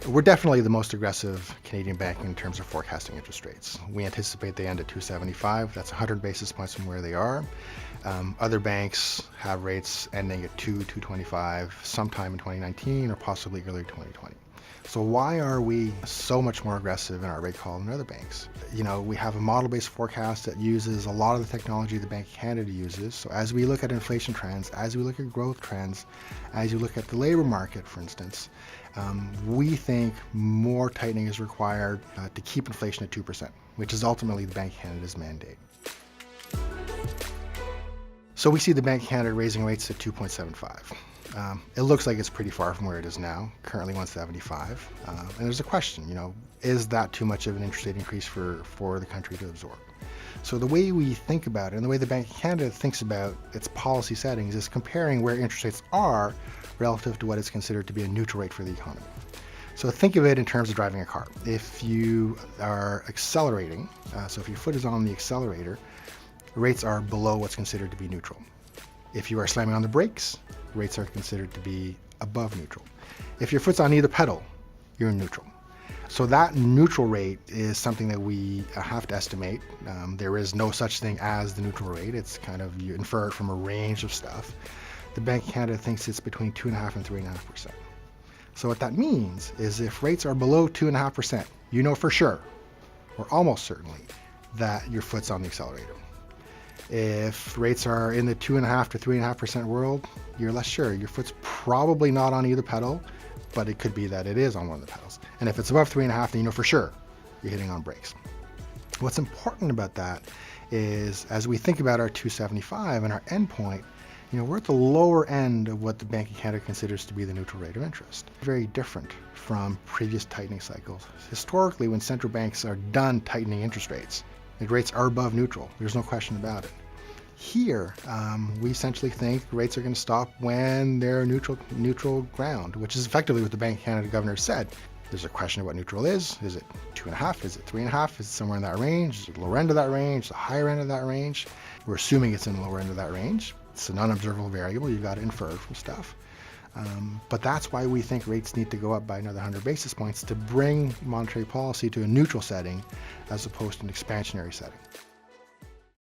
We're definitely the most aggressive Canadian bank in terms of forecasting interest rates. We anticipate they end at 275. That's 100 basis points from where they are. Other banks have rates ending at 225 sometime in 2019 or possibly early 2020. So why are we so much more aggressive in our rate call than other banks? We have a model-based forecast that uses a lot of the technology the Bank of Canada uses. So as we look at inflation trends, as we look at growth trends, as you look at the labor market, for instance, we think more tightening is required to keep inflation at 2%, which is ultimately the Bank of Canada's mandate. So we see the Bank of Canada raising rates at 2.75. It looks like it's pretty far from where it is now, currently 175. And there's a question, is that too much of an interest rate increase for the country to absorb? So the way we think about it, and the way the Bank of Canada thinks about its policy settings, is comparing where interest rates are relative to what is considered to be a neutral rate for the economy. So think of it in terms of driving a car. If you are accelerating, so if your foot is on the accelerator, rates are below what's considered to be neutral. If you are slamming on the brakes, rates are considered to be above neutral. If your foot's on either pedal, you're in neutral. So that neutral rate is something that we have to estimate. There is no such thing as the neutral rate. It's kind of, you infer it from a range of stuff. The Bank of Canada thinks it's between 2.5% and 3.5%. So what that means is if rates are below 2.5%, you know for sure, or almost certainly, that your foot's on the accelerator. If rates are in the 2.5% to 3.5% world, you're less sure. Your foot's probably not on either pedal, but it could be that it is on one of the pedals. And if it's above 3.5%, then you know for sure you're hitting on brakes. What's important about that is as we think about our 275 and our endpoint, we're at the lower end of what the Bank of Canada considers to be the neutral rate of interest. Very different from previous tightening cycles. Historically, when central banks are done tightening interest rates, the rates are above neutral. There's no question about it. Here, we essentially think rates are going to stop when they're neutral ground, which is effectively what the Bank of Canada governor said. There's a question of what neutral is. Is it 2.5? Is it 3.5? Is it somewhere in that range? Is it the lower end of that range? The higher end of that range? We're assuming it's in the lower end of that range. It's an unobservable variable. You've got to infer from stuff. But that's why we think rates need to go up by another 100 basis points to bring monetary policy to a neutral setting as opposed to an expansionary setting.